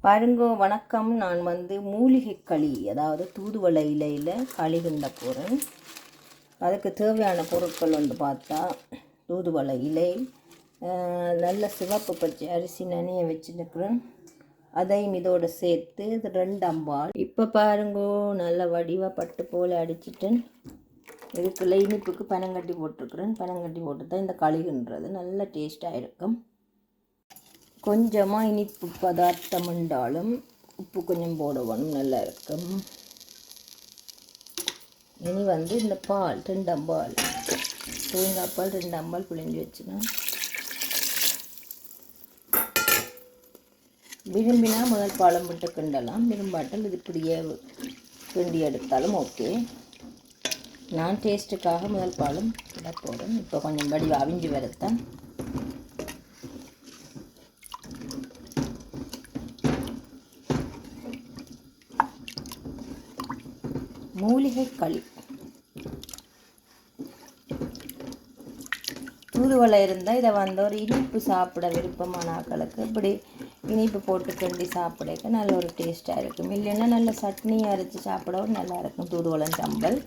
பாருங்கோ வணக்கம். நான் மூலிகை களி, அதாவது தூதுவளை இலையில் களி கிண்ட போகிறேன். அதுக்கு தேவையான பொருட்கள் பார்த்தா தூதுவளை இலை, நல்ல சிவப்பு பச்சை அரிசி நனைய வச்சுருக்கிறேன். அதையும் இதோடு சேர்த்து இது 2 அம்பால். இப்போ பாருங்கோ நல்ல வடிவாக பட்டு போல் அடிச்சிட்டேன். இதுக்குள்ள இனிப்புக்கு பனங்கட்டி போட்டிருக்கிறேன். பனங்கட்டி போட்டு தான் இந்த களின்றது நல்ல டேஸ்ட்டாக இருக்கும். கொஞ்சமாக இனிப்பு பதார்த்தம் உண்டாலும் உப்பு கொஞ்சம் போடணும், நல்லா இருக்கும். இனி இந்த பால் 2 அம்பால், தேங்காய் பால் 2 அம்பால் பிழிஞ்சு வச்சுக்கணும். விரும்பினா முதல் பாலம் விட்டு கிண்டலாம், விரும்பாட்டல் இது இப்படியே கிண்டி எடுத்தாலும் ஓகே. நான் டேஸ்ட்டுக்காக முதல் பாலம் கிண்ட போகிறேன். இப்போ கொஞ்சம் வடிவ அவிஞ்சு வரத்தான். மூலிகை களி தூதுவளை இருந்தால் இதை ஒரு இனிப்பு சாப்பிட விருப்பமான ஆக்களுக்கு இப்படி இனிப்பு போட்டு கிண்டி சாப்பிடக்க நல்ல ஒரு டேஸ்ட்டாக இருக்கும். இல்லைன்னா நல்ல சட்னியை அரைச்சி சாப்பிடவும் நல்லா இருக்கும். தூதுவளை சம்பல்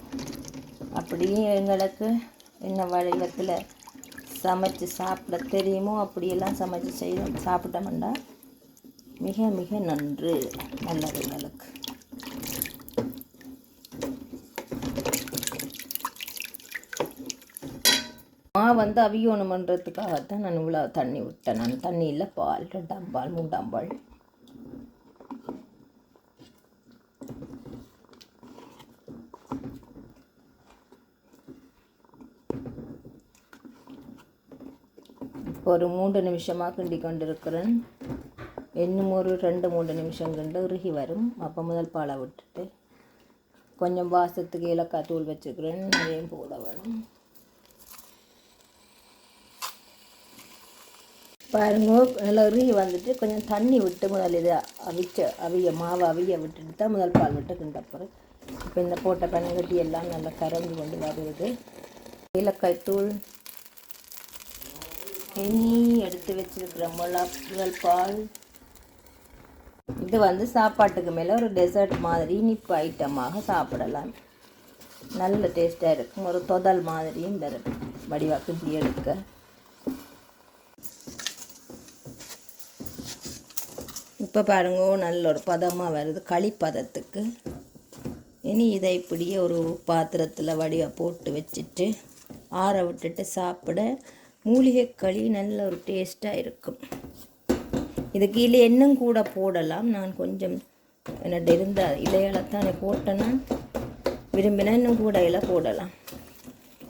அப்படியே எங்களுக்கு என்ன வடிவத்தில் சமைச்சு சாப்பிட தெரியுமோ அப்படியெல்லாம் சமைச்சு சாப்பிட்டோம்னா மிக மிக நன்று, நல்லது எங்களுக்கு. அவியணுமன்றதுக்காகத்தான் நான் இவ்வளோ தண்ணி விட்டேன். நான் தண்ணியில் பால் 2 அம்பால் 3 அம்பால். இப்போ ஒரு 3 நிமிஷமாக கிண்டி கொண்டிருக்கிறேன். இன்னும் ஒரு 2-3 நிமிஷம் கிண்டு உருகி வரும். அப்போ முதல் பாலை விட்டுட்டு கொஞ்சம் வாசத்துக்கு ஏலக்காய் தூள் வச்சுக்கிறேன். அதையும் போட வேணும். பாருங்க நல்லா உருகி கொஞ்சம் தண்ணி விட்டு முதல் இதை மாவை அவிய விட்டுட்டு தான் முதல் பால் விட்டு கிண்ட போகிறேன். இப்போ இந்த போட்ட பனங்கட்டி எல்லாம் நல்லா கரைஞ்சி கொண்டு வருது. ஏலக்காய் தூள், இனி எடுத்து வச்சிருக்கிற முதல் பால். இது சாப்பாட்டுக்கு மேலே ஒரு டெசர்ட் மாதிரி இனிப்பு ஐட்டமாக சாப்பிடலாம். நல்ல டேஸ்ட்டாக இருக்கும். ஒரு தொதல் மாதிரியும் தரும் வடிவாக கிண்டி எடுக்க. இப்போ பாருங்க நல்ல ஒரு பதமாக வருது, களி பதத்துக்கு. இனி இதை இப்படியே ஒரு பாத்திரத்தில் வடிவாக போட்டு வச்சுட்டு ஆற விட்டுட்டு சாப்பிட மூலிகை களி நல்ல ஒரு டேஸ்ட்டாக இருக்கும். இது கீழே இன்னும் கூட போடலாம். நான் கொஞ்சம் என்னட்ட இருந்த இலையெல்லாம் போட்டேன்னா விரும்பினா இன்னும் கூட இலை போடலாம்.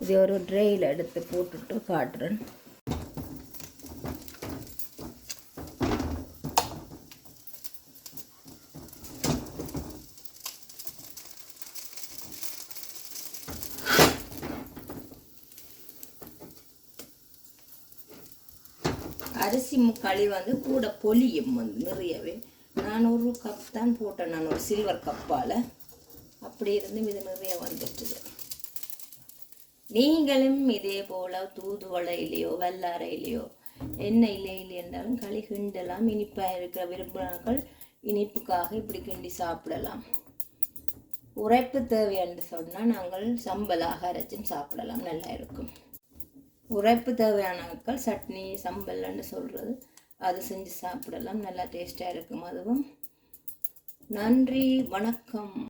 இது ஒரு ட்ரெயில் எடுத்து போட்டுட்டு காட்டுறேன். அரிசி களி கூட பொலியும் நிறையவே. நான் ஒரு கப் தான் போட்டேன். நான் ஒரு சில்வர் கப்பால் அப்படி இருந்து இது நிறைய வந்துட்டுது. நீங்களும் இதே போல் தூதுவளை இலையோ வல்லாரை இலையோ என்ன இலையில் இருந்தாலும் களி கிண்டலாம். இனிப்பாக இருக்கிற விரும்பினாக்கள் இனிப்புக்காக இப்படி கிண்டி சாப்பிடலாம். உரைப்பு தேவைன்னு சொன்னால் நாங்கள் சம்பலாக அரைச்சும் சாப்பிடலாம், நல்லா இருக்கும். உரைப்பு தேவையான ஆட்கள் சட்னி சம்பல்னு சொல்கிறது அது செஞ்சு சாப்பிடலாம், நல்லா டேஸ்ட்டாக இருக்கும். அதுவும் நன்றி, வணக்கம்.